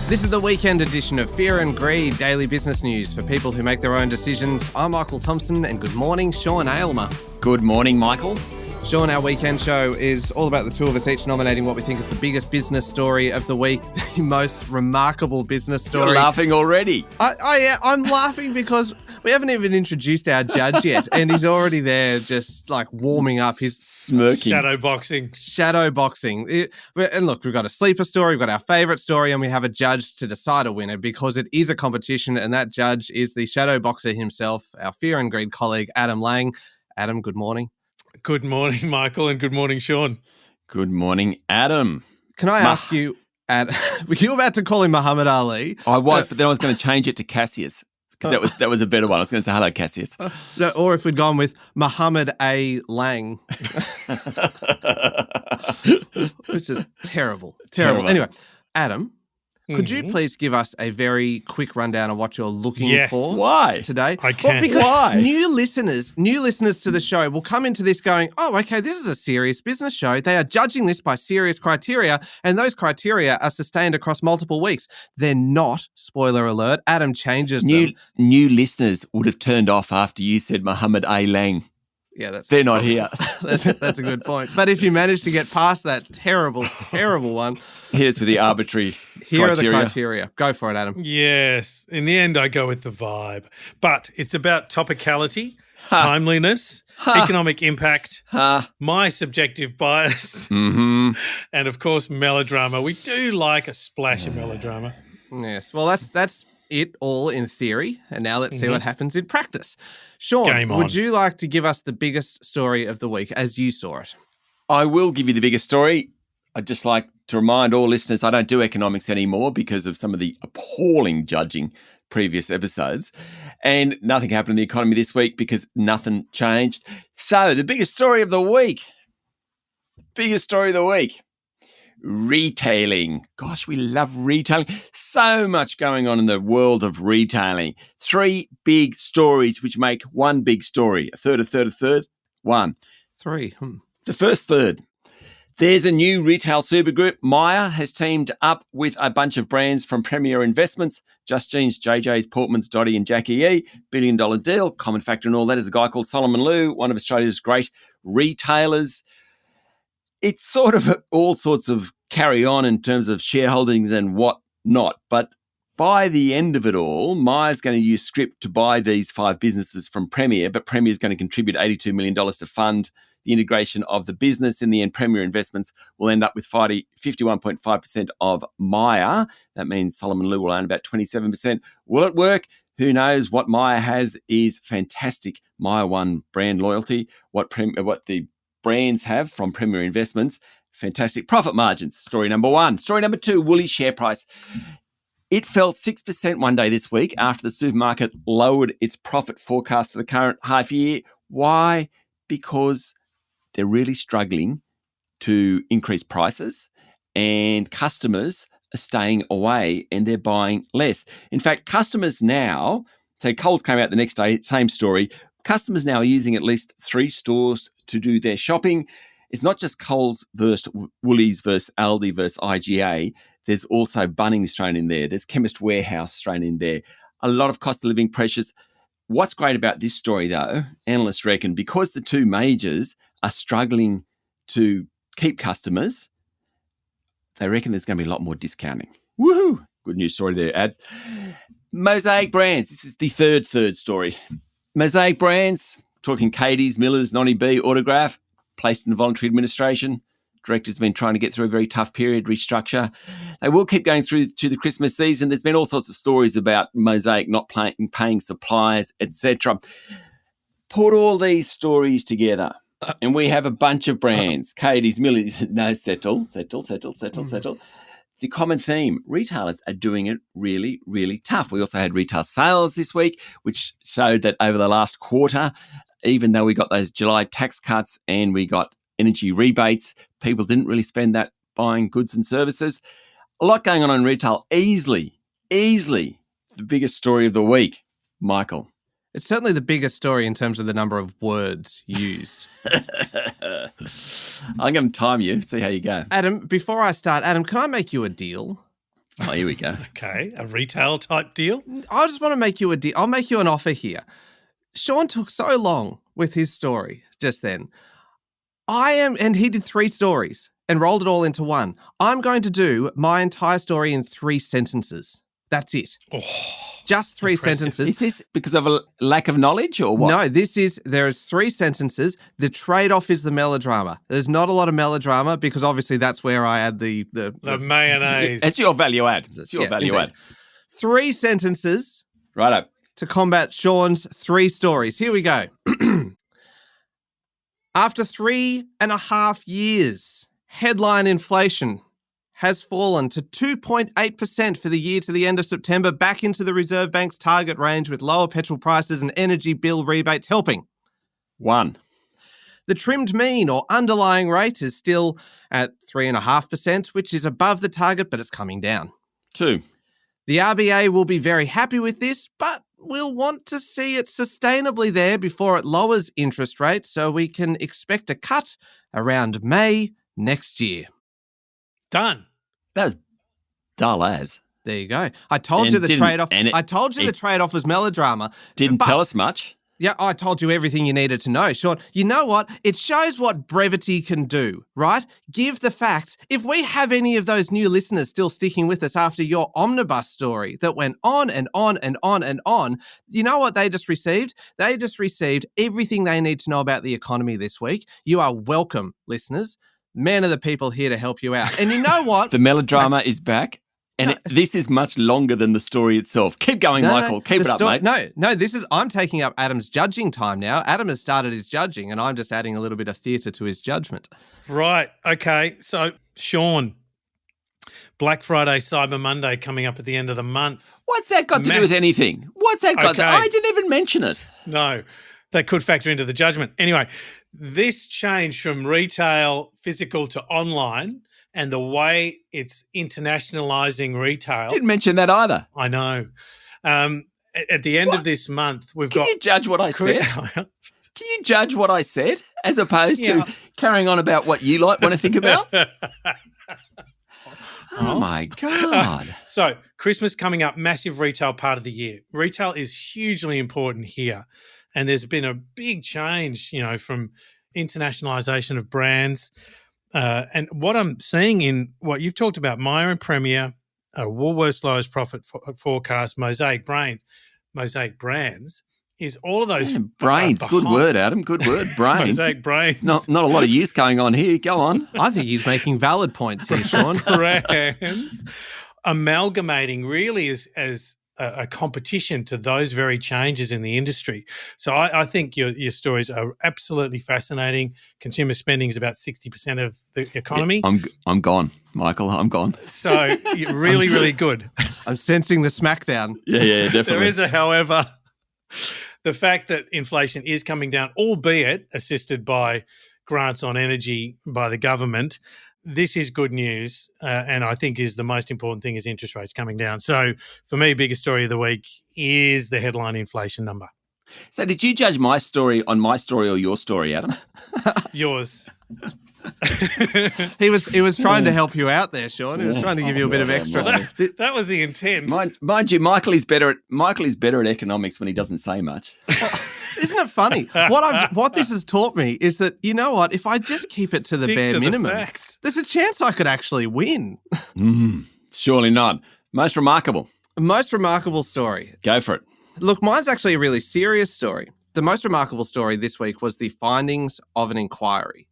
This is the weekend edition of Fear and Greed, daily business news for people who make their own decisions. I'm Michael Thompson, and good morning, Sean Aylmer. Good morning, Michael. Sean, our weekend show is all about the two of us each nominating what we think is the biggest business story of the week, the most remarkable business story. You're laughing already. I'm laughing because we haven't even introduced our judge yet, and he's already there just like warming up. His smirking. Shadow boxing. And look, we've got a sleeper story, we've got our favourite story, and we have a judge to decide a winner because it is a competition, and that judge is the shadow boxer himself, our Fear and Greed colleague, Adam Lang. Adam, good morning. Good morning, Michael, and good morning, Sean. Good morning, Adam. Can I ask you, were you about to call him Muhammad Ali? I was, but then I was going to change it to Cassius because that was a better one. I was going to say, hello, Cassius. No, or if we'd gone with Muhammad A. Lang. Which is terrible. Anyway, Adam, could you please give us a very quick rundown of what you're looking for Why? today? I can. Well, because Why? new listeners to the show will come into this going, oh, okay, this is a serious business show. They are judging this by serious criteria, and those criteria are sustained across multiple weeks. They're not, spoiler alert, Adam changes them. New listeners would have turned off after you said Muhammad A. Lang. Yeah, They're not here. That's a good point. But if you manage to get past that terrible one, Here's with the arbitrary here criteria. are the criteria. Go for it, Adam. Yes. In the end, I go with the vibe. But it's about topicality, timeliness, economic impact, my subjective bias, and, of course, melodrama. We do like a splash of melodrama. Yes. Well, that's it all in theory. And now let's see what happens in practice. Sean, Game on. would you like to give us the biggest story of the week as you saw it? I will give you the biggest story. I'd just like to remind all listeners I don't do economics anymore because of some of the appalling judging previous episodes. And nothing happened in the economy this week because nothing changed. So the biggest story of the week. Retailing. Gosh, we love retailing. So much going on in the world of retailing. 3 big stories which make one big story. A third. One. 3. The first third. There's a new retail supergroup. Myer has teamed up with a bunch of brands from Premier Investments, Just Jeans, JJ's, Portman's, Dotty and Jackie E. $1 billion deal. Common factor in all that is a guy called Solomon Lew, one of Australia's great retailers. It's sort of all sorts of carry on in terms of shareholdings and what not. But by the end of it all, Myer's going to use scrip to buy these 5 businesses from Premier, but Premier is going to contribute $82 million to fund the integration of the business. In the end, Premier Investments will end up with 51.5% of Myer. That means Solomon Lew will own about 27%. Will it work? Who knows? What Myer has is fantastic Myer One brand loyalty. What the brands have from Premier Investments, fantastic profit margins. Story number 1. Story number 2, Woolies share price. It fell 6% one day this week after the supermarket lowered its profit forecast for the current half year. Why? Because they're really struggling to increase prices and customers are staying away and they're buying less. In fact, customers now, so Coles came out the next day, same story, customers now are using at least 3 stores to do their shopping. It's not just Coles versus Woolies versus Aldi versus IGA. There's also Bunnings thrown in there. There's Chemist Warehouse thrown in there. A lot of cost of living pressures. What's great about this story, though, analysts reckon, because the 2 majors are struggling to keep customers, they reckon there's going to be a lot more discounting. Woohoo! Good news story there, ads. Mosaic Brands. This is the third story. Mosaic Brands, talking Katie's, Miller's, Nonny B, Autograph, placed in voluntary administration. Director's been trying to get through a very tough period, restructure. They will keep going through to the Christmas season. There's been all sorts of stories about Mosaic not paying suppliers, etc. Put all these stories together, and we have a bunch of brands. Katie's, Miller's, no, settle. The common theme, retailers are doing it really, really tough. We also had retail sales this week, which showed that over the last quarter, even though we got those July tax cuts and we got energy rebates, people didn't really spend that buying goods and services. A lot going on in retail. Easily the biggest story of the week, Michael. It's certainly the biggest story in terms of the number of words used. I'm going to time you, see how you go. Adam, before I start, Adam, can I make you a deal? Oh, here we go. Okay, a retail type deal. I just want to make you a deal. I'll make you an offer here. Sean took so long with his story just then. And he did 3 stories and rolled it all into one. I'm going to do my entire story in 3 sentences. That's it. Oh, just 3 impressive. sentences. Is this because of a lack of knowledge or what? No, there's 3 sentences. The trade-off is the melodrama. There's not a lot of melodrama because obviously that's where I add the mayonnaise. It's your value add. It's your value indeed. add. 3 sentences Righto. to combat Sean's 3 stories. Here we go. After 3.5 years, headline inflation has fallen to 2.8% for the year to the end of September, back into the Reserve Bank's target range with lower petrol prices and energy bill rebates helping. 1. The trimmed mean or underlying rate is still at 3.5%, which is above the target, but it's coming down. 2. The RBA will be very happy with this, but we'll want to see it sustainably there before it lowers interest rates, so we can expect a cut around May next year. Done. That was dull as. There you go. I told you the trade-off. I told you the trade-off was melodrama. Didn't tell us much. Yeah, I told you everything you needed to know, Sean. You know what? It shows what brevity can do, right? Give the facts. If we have any of those new listeners still sticking with us after your omnibus story that went on and on and on and on, you know what they just received? They just received everything they need to know about the economy this week. You are welcome, listeners. Men are the people here to help you out. And you know what? The melodrama is back. And this is much longer than the story itself. Keep going, Michael. Keep it up, mate. No, I'm taking up Adam's judging time now. Adam has started his judging, and I'm just adding a little bit of theatre to his judgment. Right. Okay. So, Sean, Black Friday, Cyber Monday coming up at the end of the month. What's that got to do with anything? What's that got to do? I didn't even mention it. No, that could factor into the judgment. Anyway, this change from retail, physical to online, and the way it's internationalizing retail. Didn't mention that either. I know. At the end of this month, we've got... Can you judge what I said? Can you judge what I said as opposed to carrying on about what you want to think about? Oh, my God. So Christmas coming up, massive retail part of the year. Retail is hugely important here. And there's been a big change, from internationalization of brands. And what I'm seeing in what you've talked about, Myer and Premier, Woolworths lowest profit forecast, Mosaic Brands, is all of those brains. Good word, Adam. Good word. Brains. Mosaic Brands. Not a lot of use going on here. Go on. I think he's making valid points here, Sean. Brands amalgamating really as a competition to those very changes in the industry. So I think your stories are absolutely fascinating. Consumer spending is about 60% of the economy. Yeah, I'm gone, Michael. I'm gone. So really, really good. I'm sensing the smackdown. Yeah, definitely. There is however, the fact that inflation is coming down, albeit assisted by grants on energy by the government. This is good news, and I think is the most important thing is interest rates coming down. So for me, biggest story of the week is the headline inflation number. So did you judge my story on my story or your story, Adam? Yours. He was trying to help you out there, Sean. He was trying to give you a bit of extra. That was the intent. Mind you, Michael is better at economics when he doesn't say much. Isn't it funny? What this has taught me is that, you know what, if I just keep it to the bare minimum, there's a chance I could actually win. Surely not. Most remarkable story. Go for it. Look, mine's actually a really serious story. The most remarkable story this week was the findings of an inquiry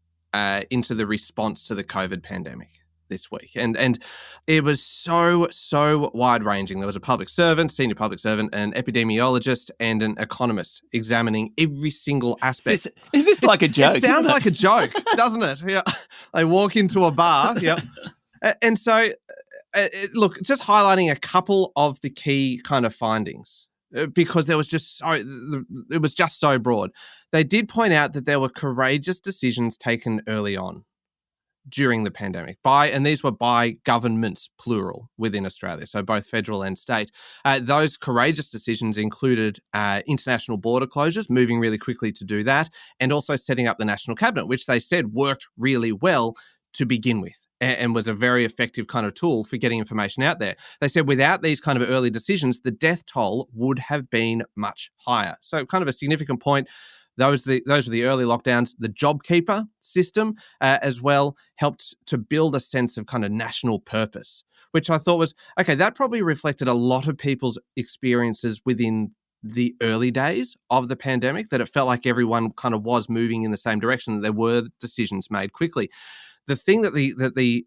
into the response to the COVID pandemic this week. And it was so wide-ranging. There was a public servant, senior public servant, an epidemiologist, and an economist examining every single aspect. Is this like a joke? It sounds like a joke, doesn't it? Yeah. They walk into a bar. Yep. And so, look, just highlighting a couple of the key kind of findings, because it was just so broad. They did point out that there were courageous decisions taken early on during the pandemic and these were by governments, plural, within Australia, so both federal and state. Those courageous decisions included international border closures, moving really quickly to do that, and also setting up the National Cabinet, which they said worked really well to begin with. and was a very effective kind of tool for getting information out there. They said without these kind of early decisions, the death toll would have been much higher. So kind of a significant point. Those were the early lockdowns. The JobKeeper system as well helped to build a sense of kind of national purpose, which I thought was, okay, that probably reflected a lot of people's experiences within the early days of the pandemic, that it felt like everyone kind of was moving in the same direction, that there were decisions made quickly. The thing that the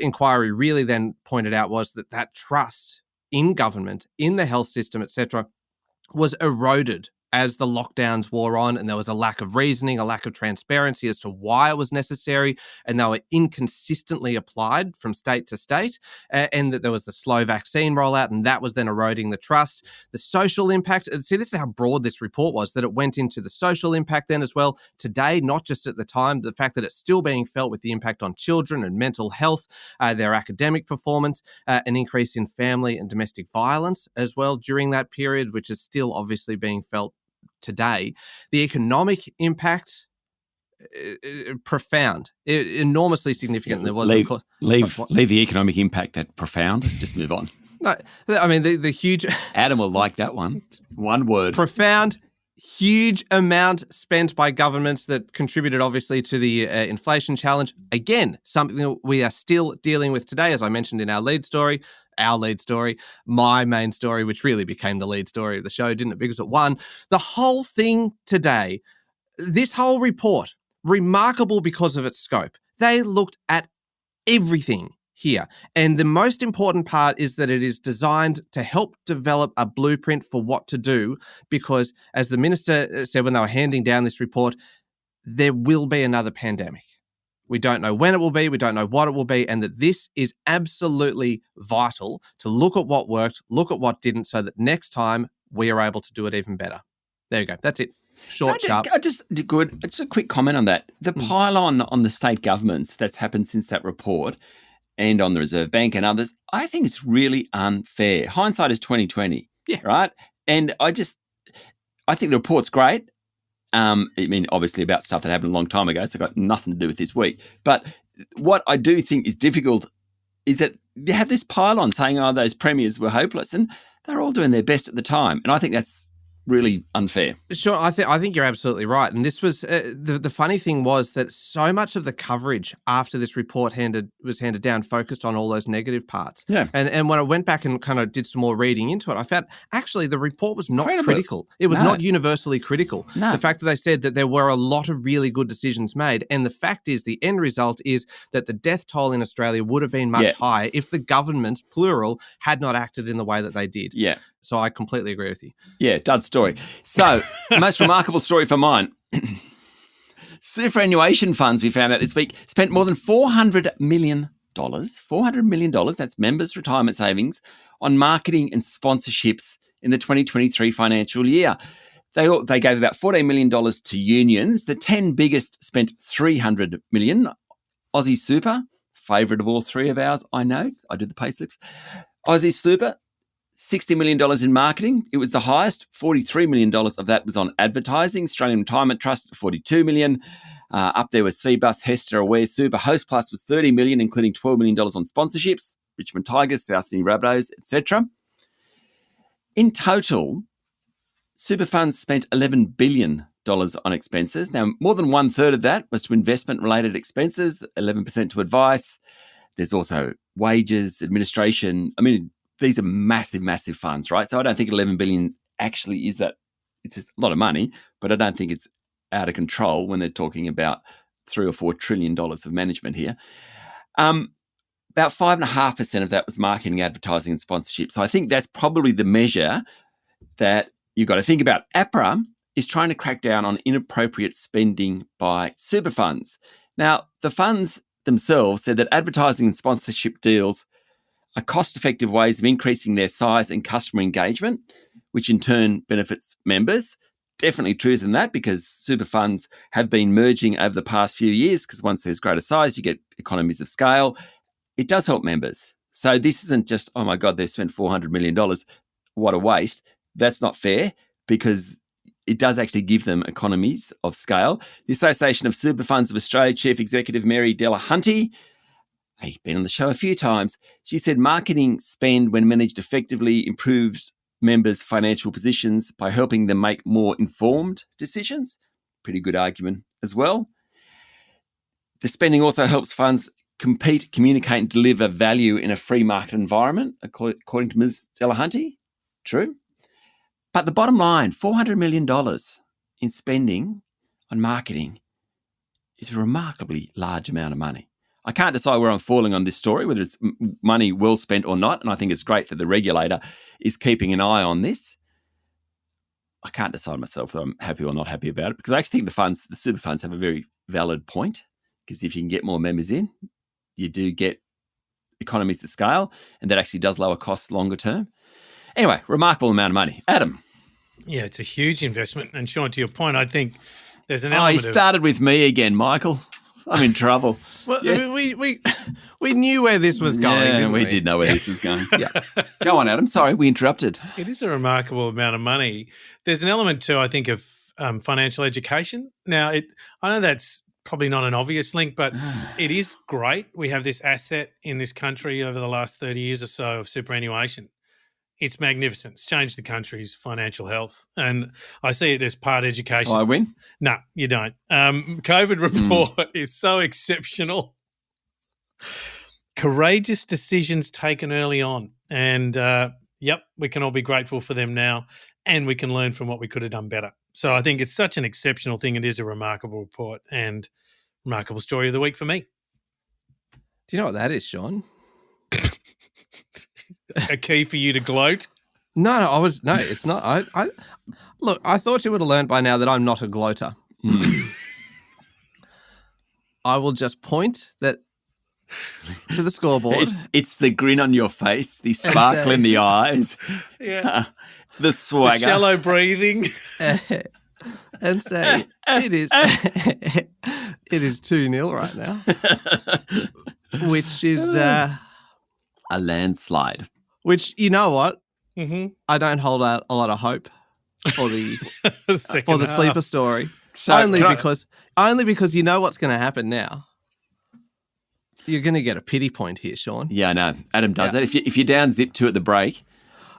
inquiry really then pointed out was that trust in government, in the health system, etc., was eroded as the lockdowns wore on, and there was a lack of reasoning, a lack of transparency as to why it was necessary, and they were inconsistently applied from state to state, and that there was the slow vaccine rollout, and that was then eroding the trust. The social impact, see, this is how broad this report was, that it went into the social impact then as well. Today, not just at the time, the fact that it's still being felt with the impact on children and mental health, their academic performance, an increase in family and domestic violence as well during that period, which is still obviously being felt today. The economic impact, profound, enormously significant. There was leave the economic impact at profound. Just move on. No, I mean the huge. Adam will like that one. One word. Profound. Huge amount spent by governments that contributed obviously to the inflation challenge. Again, something that we are still dealing with today, as I mentioned in our lead story, my main story, which really became the lead story of the show, didn't it? Because it won. The whole thing today, this whole report, remarkable because of its scope. They looked at everything here. And the most important part is that it is designed to help develop a blueprint for what to do, because as the minister said when they were handing down this report, there will be another pandemic. We don't know when it will be. We don't know what it will be. And that this is absolutely vital to look at what worked, look at what didn't, so that next time we are able to do it even better. There you go. That's it. Short, sharp. Good. Just a quick comment on that. The pile-on the state governments that's happened since that report, and on the Reserve Bank and others, I think it's really unfair. Hindsight is 20/20. Yeah. Right? And I think the report's great. I mean, obviously about stuff that happened a long time ago, so got nothing to do with this week. But what I do think is difficult is that you have this pile-on saying, oh, those premiers were hopeless, and they're all doing their best at the time. And I think that's really unfair. Sure, I think you're absolutely right. And this was the funny thing was that so much of the coverage after this report was handed down focused on all those negative parts. Yeah. And when I went back and kind of did some more reading into it, I found actually the report was not critical. It was not universally critical. No. The fact that they said that there were a lot of really good decisions made, and the fact is the end result is that the death toll in Australia would have been much higher if the governments, plural, had not acted in the way that they did. Yeah. So I completely agree with you. Yeah, dud story. So, most remarkable story for mine. Superannuation funds, we found out this week, spent more than $400 million, $400 million, that's members' retirement savings, on marketing and sponsorships in the 2023 financial year. They gave about $14 million to unions. The 10 biggest spent $300 million. Aussie Super, favourite of all three of ours, I know. I did the pay slips. Aussie Super, $60 million in marketing. It was the highest. $43 million of that was on advertising. Australian Retirement Trust, $42 million. Up there was Cbus, Hester, Aware Super. Host Plus was $30 million, including $12 million on sponsorships. Richmond Tigers, South Sydney Rabbitohs, etc. In total, super funds spent $11 billion on expenses. Now, more than 1/3 of that was to investment-related expenses, 11% to advice. There's also wages, administration. I mean, these are massive, massive funds, right? So I don't think 11 billion actually is that. It's a lot of money, but I don't think it's out of control when they're talking about $3 or $4 trillion of management here. About 5.5% of that was marketing, advertising, and sponsorship. So I think that's probably the measure that you've got to think about. APRA is trying to crack down on inappropriate spending by super funds. Now, the funds themselves said that advertising and sponsorship deals are cost-effective ways of increasing their size and customer engagement, which in turn benefits members. Definitely truth in that, because super funds have been merging over the past few years, because once there's greater size, you get economies of scale. It does help members. So this isn't just, oh my God, they've spent $400 million. What a waste. That's not fair, because it does actually give them economies of scale. The Association of Super Funds of Australia Chief Executive Mary Delahunty Hey, been on the show a few times. She said marketing spend, when managed effectively, improves members' financial positions by helping them make more informed decisions. Pretty good argument as well. The spending also helps funds compete, communicate, and deliver value in a free market environment, according to Ms. Delahunty. True. But the bottom line, $400 million in spending on marketing is a remarkably large amount of money. I can't decide where I'm falling on this story, whether it's money well spent or not, and I think it's great that the regulator is keeping an eye on this. I can't decide myself whether I'm happy or not happy about it, because I actually think the super funds have a very valid point, because if you can get more members in, you do get economies of scale, and that actually does lower costs longer term. Anyway, remarkable amount of money. Adam. Yeah, it's a huge investment. And Sean, to your point, I think there's an element you started with me again, Michael. I'm in trouble. Well, yes. we knew where this was going, didn't we? We did know where this was going. Yeah. Go on, Adam. Sorry, we interrupted. It is a remarkable amount of money. There's an element too, I think, of financial education. Now, I know that's probably not an obvious link, but it is great. We have this asset in this country over the last 30 years or so of superannuation. It's magnificent. It's changed the country's financial health. And I see it as part education. So I win? No, you don't. COVID report is so exceptional. Courageous decisions taken early on. And, we can all be grateful for them now, and we can learn from what we could have done better. So I think it's such an exceptional thing. It is a remarkable report and remarkable story of the week for me. Do you know what that is, Sean? A key for you to gloat? No, it's not. I thought you would have learned by now that I'm not a gloater. I will just point that to the scoreboard. It's the grin on your face, the sparkle in the eyes, the swagger, the shallow breathing, and say it is 2-0 right now, which is a landslide. Which, you know what? Mm-hmm. I don't hold out a lot of hope for the sleeper story. So only because you know what's going to happen now. You're going to get a pity point here, Sean. Yeah, I know. Adam does that. If you're down zip 2 at the break,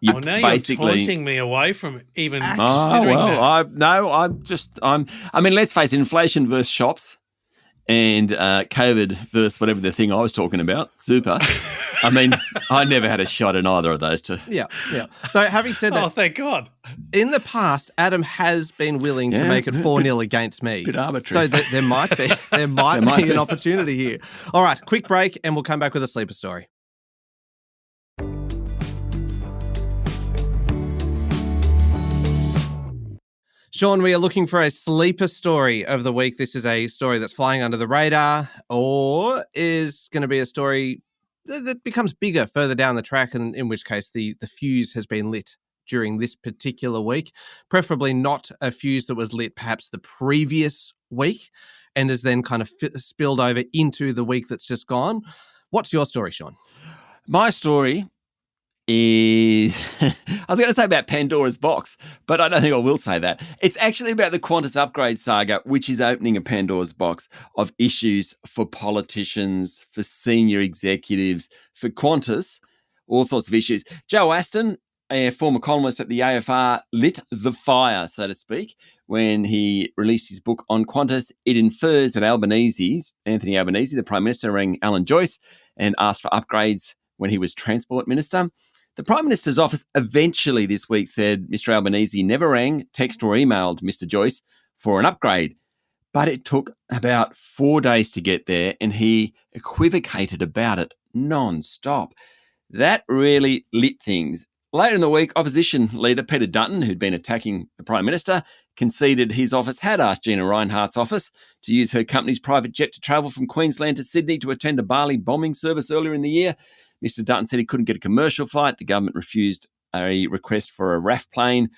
now you're taunting me away from even considering that. I mean, let's face it, inflation versus shops and COVID versus whatever the thing I was talking about, super. I mean, I never had a shot in either of those two. Yeah. So having said that, thank God. In the past, Adam has been willing to make it 4-0 against me. Bit arbitrary. So there might be an opportunity here. All right, quick break, and we'll come back with a sleeper story. Sean, we are looking for a sleeper story of the week. This is a story that's flying under the radar, or is going to be a story that becomes bigger further down the track, and in which case the fuse has been lit during this particular week, preferably not a fuse that was lit perhaps the previous week and has then kind of spilled over into the week that's just gone. What's your story, Sean? My story is, I was going to say about Pandora's box, but I don't think I will say that. It's actually about the Qantas upgrade saga, which is opening a Pandora's box of issues for politicians, for senior executives, for Qantas, all sorts of issues. Joe Aston, a former columnist at the AFR, lit the fire, so to speak, when he released his book on Qantas. It infers that Anthony Albanese, the Prime Minister, rang Alan Joyce and asked for upgrades when he was Transport Minister. The Prime Minister's office eventually this week said Mr. Albanese never rang, text or emailed Mr. Joyce for an upgrade. But it took about 4 days to get there, and he equivocated about it non-stop. That really lit things. Later in the week, opposition leader Peter Dutton, who'd been attacking the Prime Minister, conceded his office had asked Gina Rinehart's office to use her company's private jet to travel from Queensland to Sydney to attend a Bali bombing service earlier in the year. Mr. Dutton said he couldn't get a commercial flight. The government refused a request for a RAF plane,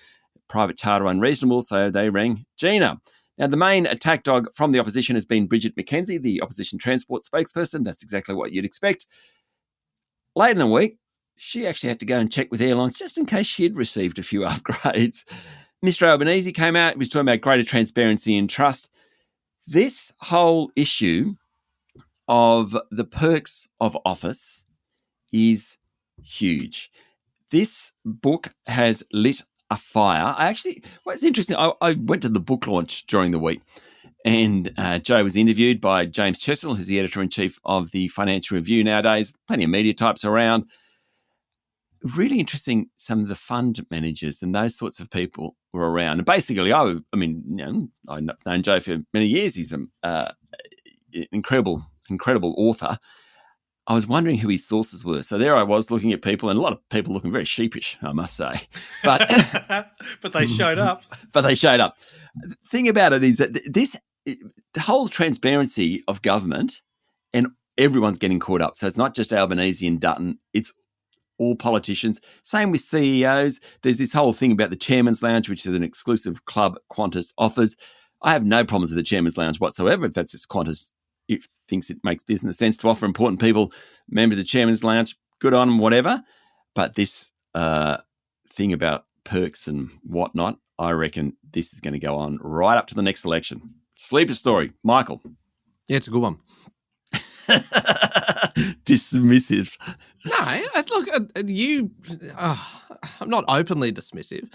private charter unreasonable, so they rang Gina. Now, the main attack dog from the opposition has been Bridget McKenzie, the opposition transport spokesperson. That's exactly what you'd expect. Later in the week, she actually had to go and check with airlines just in case she had received a few upgrades. Mr. Albanese came out, he was talking about greater transparency and trust. This whole issue of the perks of office is huge. This book has lit a fire. It's interesting. I went to the book launch during the week, and Joe was interviewed by James Chestle, who's the editor-in-chief of the Financial Review nowadays. Plenty of media types around. Really interesting, some of the fund managers and those sorts of people were around. And basically, I've known Joe for many years. He's an incredible author. I was wondering who his sources were. So there I was looking at people, and a lot of people looking very sheepish, I must say. But but they showed up. The thing about it is that the whole transparency of government, and everyone's getting caught up. So it's not just Albanese and Dutton. It's all politicians. Same with CEOs. There's this whole thing about the Chairman's Lounge, which is an exclusive club Qantas offers. I have no problems with the Chairman's Lounge whatsoever. If that's just Qantas, if thinks it makes business sense to offer important people member of the Chairman's Lounge, good on them, whatever. But this thing about perks and whatnot, I reckon this is going to go on right up to the next election. Sleeper story, Michael. Yeah, it's a good one. Dismissive. No, look, I'm not openly dismissive.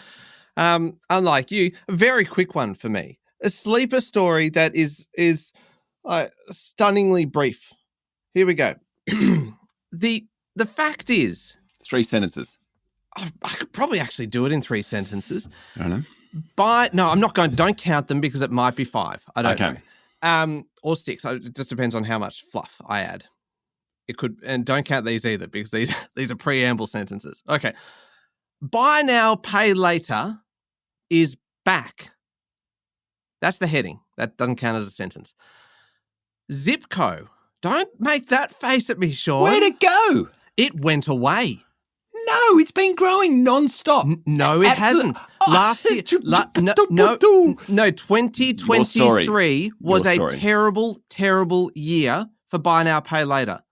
Unlike you, a very quick one for me. A sleeper story that is stunningly brief. Here we go. The fact is, 3 sentences. I could probably actually do it in 3 sentences. I don't know. No, I'm not going. Don't count them because it might be 5. I don't know. Or 6. It just depends on how much fluff I add. It could, and don't count these either because these are preamble sentences. Okay. Buy now, pay later is back. That's the heading. That doesn't count as a sentence. Zipco. Don't make that face at me, Sean. Where'd it go? It went away. No, it's been growing non-stop. No, it hasn't. Last year, 2023 was a terrible, terrible year for buy now, pay later.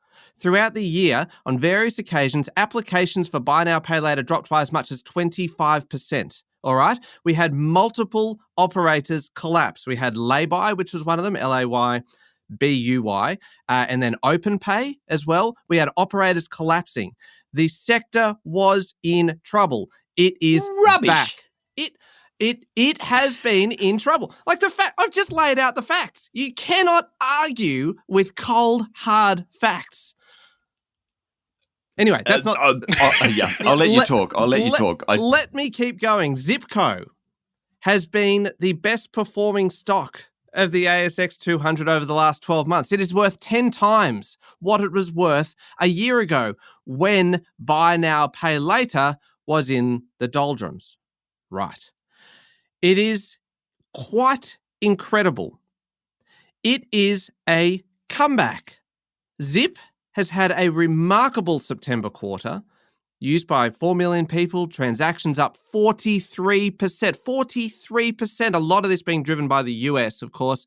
Throughout the year, on various occasions, applications for buy now, pay later dropped by as much as 25%. All right? We had multiple operators collapse. We had Laybuy, which was one of them, LAYBUY, and then OpenPay as well. We had operators collapsing. The sector was in trouble. It is rubbish. Back. It has been in trouble. Like the fact, I've just laid out the facts. You cannot argue with cold, hard facts. Anyway, that's not. Yeah, I'll let you talk. Let me keep going. Zipco has been the best performing stock of the ASX 200 over the last 12 months. It is worth 10 times what it was worth a year ago when buy now, pay later was in the doldrums. Right. It is quite incredible. It is a comeback. Zip has had a remarkable September quarter, used by 4 million people, transactions up 43%. 43%. A lot of this being driven by the US, of course.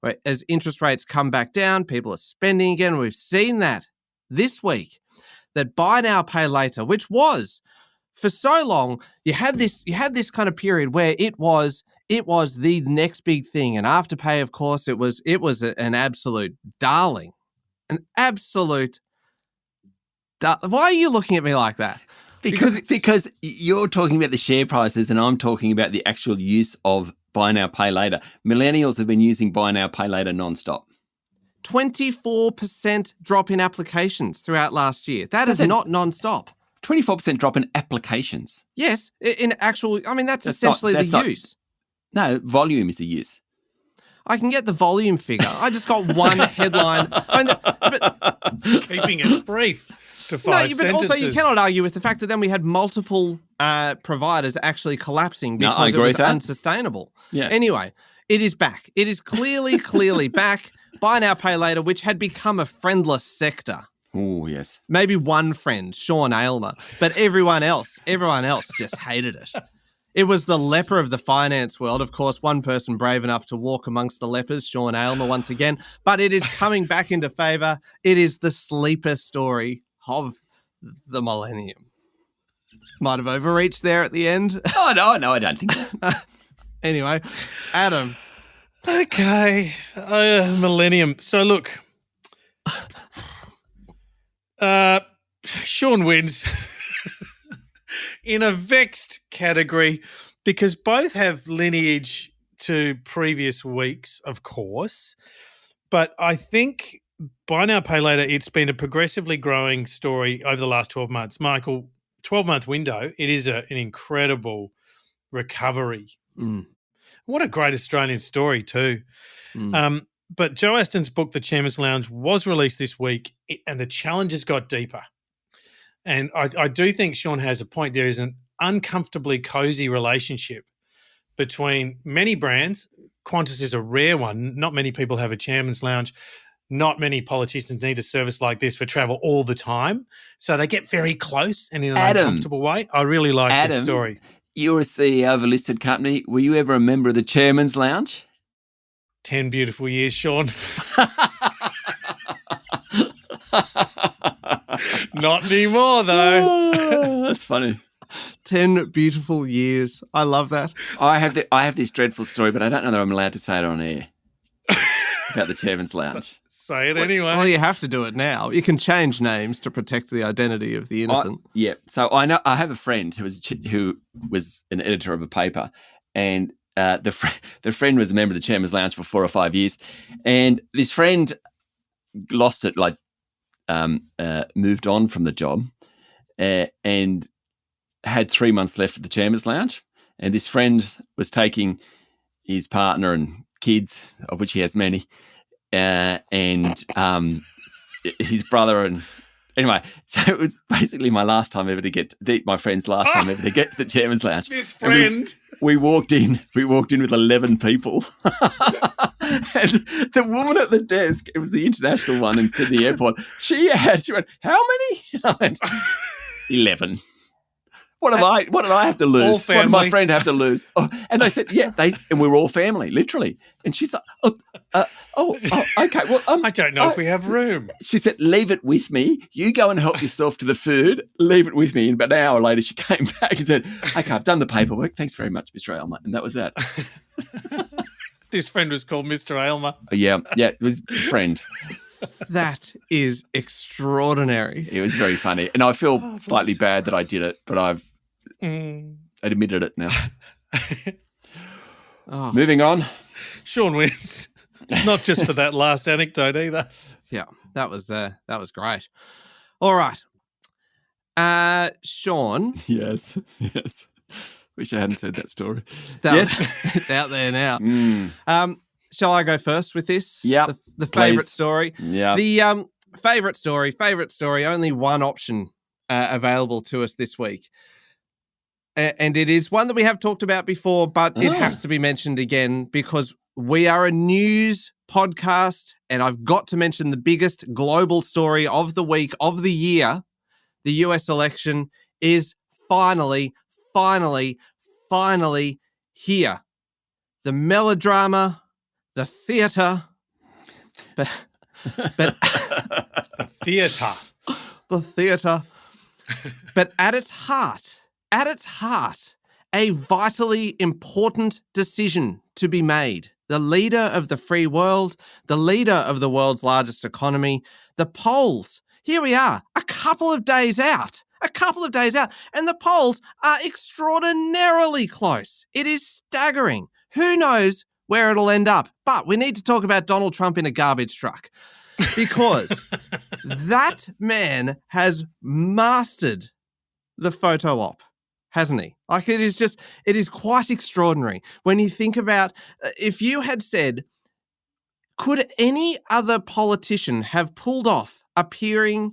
Right? As interest rates come back down, people are spending again. We've seen that this week, that buy now, pay later, which was for so long, you had this kind of period where it was the next big thing. And Afterpay, of course, it was an absolute darling. An absolute. Why are you looking at me like that? Because you're talking about the share prices and I'm talking about the actual use of buy now, pay later. Millennials have been using buy now, pay later nonstop. 24% drop in applications throughout last year. That is not nonstop. 24% drop in applications. Yes, in actual. I mean, that's essentially the use. No, volume is the use. I can get the volume figure. I just got one headline. Keeping it brief to 5 sentences. But also you cannot argue with the fact that then we had multiple providers actually collapsing because it was unsustainable. Yeah. Anyway, it is back. It is clearly back. Buy now, pay later, which had become a friendless sector. Oh, yes. Maybe one friend, Sean Aylmer, but everyone else just hated it. It was the leper of the finance world. Of course, one person brave enough to walk amongst the lepers, Sean Aylmer once again, but it is coming back into favour. It is the sleeper story of the millennium. Might have overreached there at the end. Oh, no, I don't think so. Anyway, Adam. Okay, millennium. So look, Sean wins in a vexed category because both have lineage to previous weeks, of course. But I think buy now, pay later, it's been a progressively growing story over the last 12 months. Michael, 12-month window, it is an incredible recovery. What a great Australian story too. But Joe Aston's book, The Chairman's Lounge, was released this week and the challenges got deeper. And I do think Sean has a point. There is an uncomfortably cozy relationship between many brands. Qantas is a rare one. Not many people have a Chairman's Lounge. Not many politicians need a service like this for travel all the time. So they get very close and in an uncomfortable way. I really like this story. You're a CEO of a listed company. Were you ever a member of the Chairman's Lounge? 10 beautiful years, Sean. Not anymore, though. Oh, that's funny. 10 beautiful years. I love that. I have this dreadful story, but I don't know that I'm allowed to say it on air about the Chairman's Lounge. Say it anyway. Well, you have to do it now. You can change names to protect the identity of the innocent. So I have a friend who was an editor of a paper, and the friend was a member of the Chairman's Lounge for 4 or 5 years, and this friend lost it, moved on from the job, and had 3 months left at the Chairman's Lounge. And this friend was taking his partner and kids, of which he has many, and his brother, and anyway, so it was basically my last time ever to get my friend's last time ever to get to the Chairman's Lounge. This friend. We walked in with 11 people. And the woman at the desk, it was the international one in Sydney Airport, she went, how many? And I went, 11. What did I have to lose? All family. What did my friend have to lose? Oh, and I said, and we're all family, literally. And she's like, okay. Well, I don't know if we have room. She said, leave it with me. You go and help yourself to the food. Leave it with me. And about an hour later, she came back and said, okay, I've done the paperwork. Thanks very much, Mr. Aylmer. And that was that. This friend was called Mr. Aylmer. Yeah, it was a friend. That is extraordinary. It was very funny. And I feel slightly bad that I did it, but I've admitted it now. Moving on. Sean wins. Not just for that last anecdote either. Yeah, that was great. All right. Sean. Yes. Wish I hadn't said that story. It's out there now. Shall I go first with this? Yeah. The favourite story. Yeah. The favourite story, only one option available to us this week. And it is one that we have talked about before, but it has to be mentioned again because we are a news podcast, and I've got to mention the biggest global story of the week, of the year. The US election is finally here. The melodrama, the theatre, but the theatre. But at its heart, a vitally important decision to be made. The leader of the free world, the leader of the world's largest economy, the polls. Here we are, a couple of days out, and the polls are extraordinarily close. It is staggering. Who knows where it'll end up? But we need to talk about Donald Trump in a garbage truck because that man has mastered the photo op, hasn't he? Like it is quite extraordinary. When you think about, if you had said, could any other politician have pulled off appearing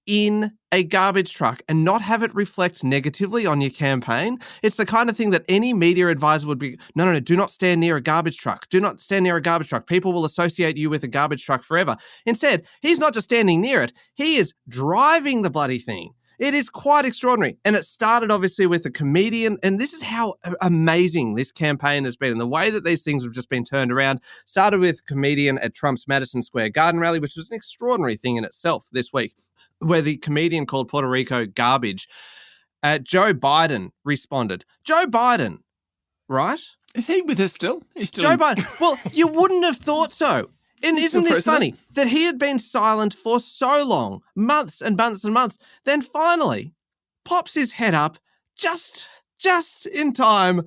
in a garbage truck and not have it reflect negatively on your campaign? It's the kind of thing that any media advisor would be, no, do not stand near a garbage truck. Do not stand near a garbage truck. People will associate you with a garbage truck forever. Instead, he's not just standing near it, he is driving the bloody thing. It is quite extraordinary. And it started obviously with a comedian. And this is how amazing this campaign has been. And the way that these things have just been turned around started with a comedian at Trump's Madison Square Garden rally, which was an extraordinary thing in itself this week, where the comedian called Puerto Rico garbage. Joe Biden responded. Joe Biden, right? Is he with us still? He's still Joe Biden. Well, you wouldn't have thought so. And isn't this funny that he had been silent for so long, months and months and months, then finally pops his head up just in time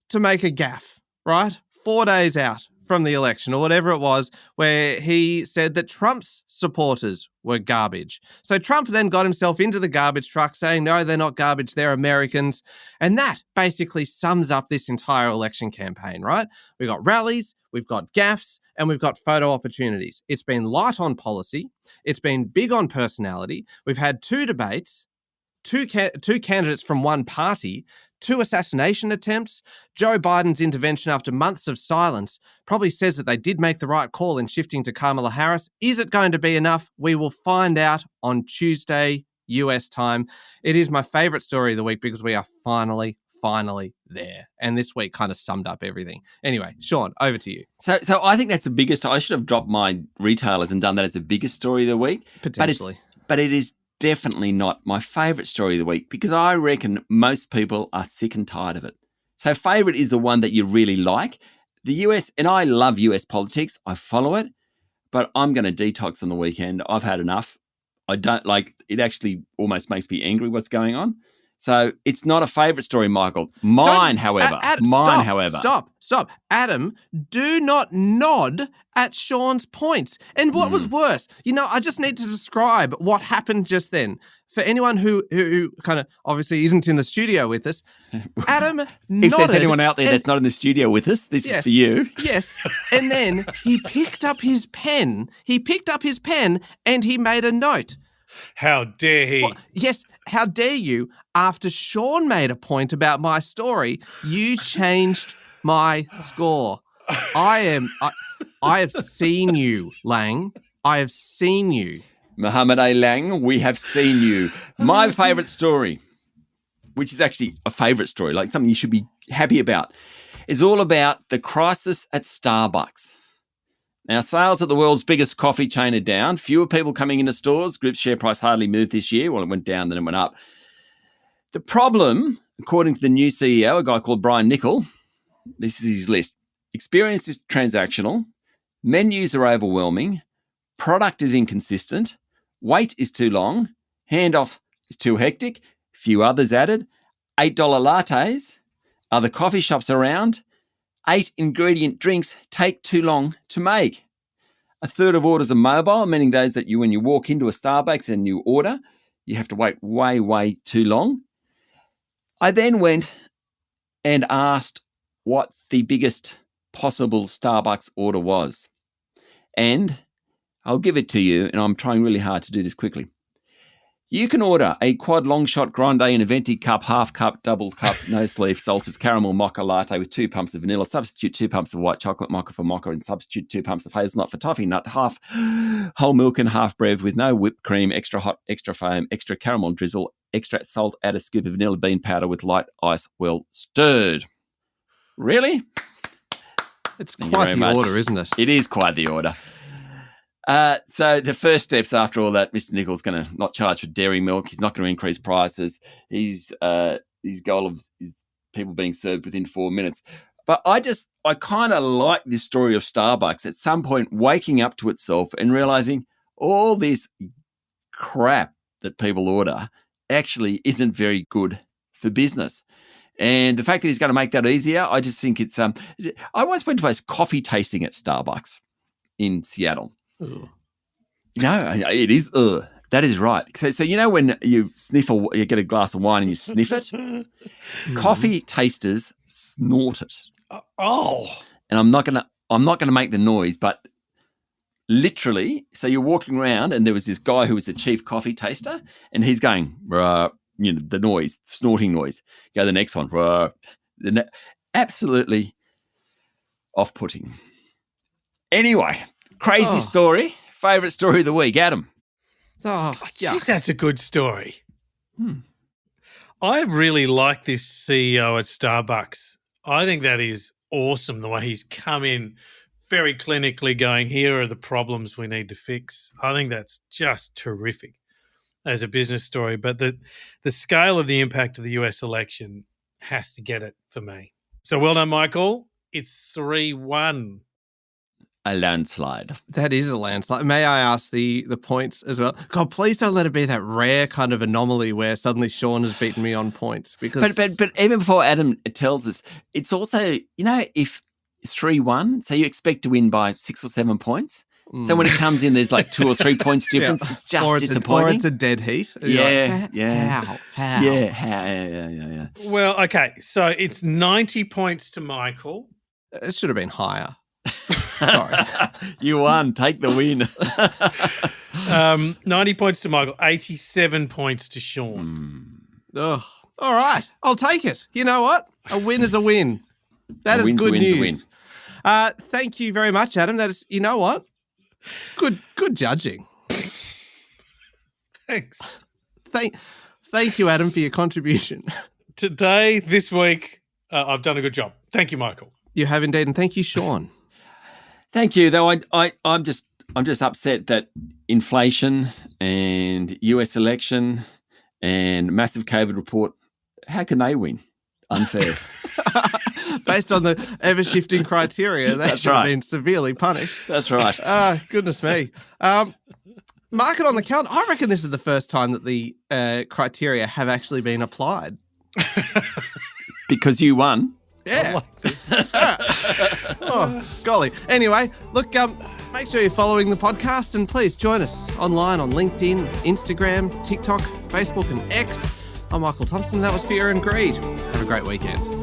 to make a gaffe, right? 4 days out from the election or whatever it was, where he said that Trump's supporters were garbage. So Trump then got himself into the garbage truck saying, no, they're not garbage, they're Americans. And that basically sums up this entire election campaign, right? We've got rallies, we've got gaffes, and we've got photo opportunities. It's been light on policy. It's been big on personality. We've had 2 debates, two candidates from one party, 2 assassination attempts. Joe Biden's intervention after months of silence probably says that they did make the right call in shifting to Kamala Harris. Is it going to be enough? We will find out on Tuesday, US time. It is my favorite story of the week because we are finally there. And this week kind of summed up everything. Anyway, Sean, over to you. So I think that's the biggest. I should have dropped my retailers and done that as the biggest story of the week. Potentially. But it is definitely not my favourite story of the week because I reckon most people are sick and tired of it. So favourite is the one that you really like. The US, and I love US politics. I follow it, but I'm going to detox on the weekend. I've had enough. I don't like it. Actually almost makes me angry what's going on. So it's not a favourite story, Michael. Mine, however. Stop. Adam, do not nod at Sean's points. And what was worse, I just need to describe what happened just then. For anyone who kind of obviously isn't in the studio with us, Adam nodded. If there's anyone out there that's not in the studio with us, this is for you. Yes. And then he picked up his pen. And he made a note. How dare he? Well, yes, how dare you? After Sean made a point about my story, you changed my score. I have seen you, Lang. I have seen you. Muhammad A. Lang, we have seen you. My favourite story, which is actually a favourite story, like something you should be happy about, is all about the crisis at Starbucks. Now, sales at the world's biggest coffee chain are down. Fewer people coming into stores. Group's share price hardly moved this year. Well, it went down, then it went up. The problem, according to the new CEO, a guy called Brian Niccol, this is his list. Experience is transactional. Menus are overwhelming. Product is inconsistent. Wait is too long. Handoff is too hectic. Few others added. $8 lattes. Other coffee shops around. 8 ingredient drinks take too long to make. A third of orders are mobile, meaning those that when you walk into a Starbucks and you order, you have to wait way too long. I then went and asked what the biggest possible Starbucks order was. And I'll give it to you, and I'm trying really hard to do this quickly. You can order a quad long shot grande in a venti cup, half cup, double cup, no sleeve, salted caramel mocha latte with 2 pumps of vanilla. Substitute 2 pumps of white chocolate mocha for mocha and substitute 2 pumps of hazelnut for toffee nut. Half whole milk and half brev with no whipped cream, extra hot, extra foam, extra caramel drizzle, extra salt, add a scoop of vanilla bean powder with light ice well stirred. Really? It's quite the order, isn't it? It is quite the order. So the first steps after all that, Mr. Niccol's going to not charge for dairy milk. He's not going to increase prices. His goal is people being served within 4 minutes. But I kind of like this story of Starbucks at some point waking up to itself and realizing all this crap that people order actually isn't very good for business. And the fact that he's going to make that easier, I just think it's I once went to a coffee tasting at Starbucks in Seattle. Ugh. No, it is. That is right. So when you you get a glass of wine and you sniff it, coffee tasters snort it. Oh, and I'm not gonna make the noise, but literally. So you're walking around, and there was this guy who was the chief coffee taster, and he's going, the noise, snorting noise. Go the next one, absolutely off-putting. Anyway. Crazy story. Favourite story of the week, Adam. Oh, geez, that's a good story. I really like this CEO at Starbucks. I think that is awesome, the way he's come in very clinically going, here are the problems we need to fix. I think that's just terrific as a business story. But the scale of the impact of the US election has to get it for me. So well done, Michael. It's 3-1. a landslide. That is a landslide. May I ask the points as well? God, please don't let it be that rare kind of anomaly where suddenly Sean has beaten me on points. Because But even before Adam tells us, it's also, if 3-1, so you expect to win by 6 or 7 points. So when it comes in, there's like 2 or 3 points difference. It's just disappointing. Or it's a dead heat. Yeah. How? Yeah. Well, okay. So it's 90 points to Michael. It should have been higher. Sorry. You won. Take the win. 90 points to Michael, 87 points to Sean. Ugh. All right. I'll take it. You know what? A win is a win. That is good news. Thank you very much, Adam. That is, you know what? Good judging. Thanks. Thank you, Adam, for your contribution. Today, this week, I've done a good job. Thank you, Michael. You have indeed, and thank you, Sean. Thank you. Though I'm just upset that inflation and US election and massive COVID report, how can they win? Unfair. Based on the ever-shifting criteria, they should have been severely punished. That's right. Goodness me. Mark it on the calendar. I reckon this is the first time that the criteria have actually been applied. Because you won. Yeah. Oh, golly. Anyway, look, make sure you're following the podcast and please join us online on LinkedIn, Instagram, TikTok, Facebook and X. I'm Michael Thompson. That was Fear and Greed. Have a great weekend.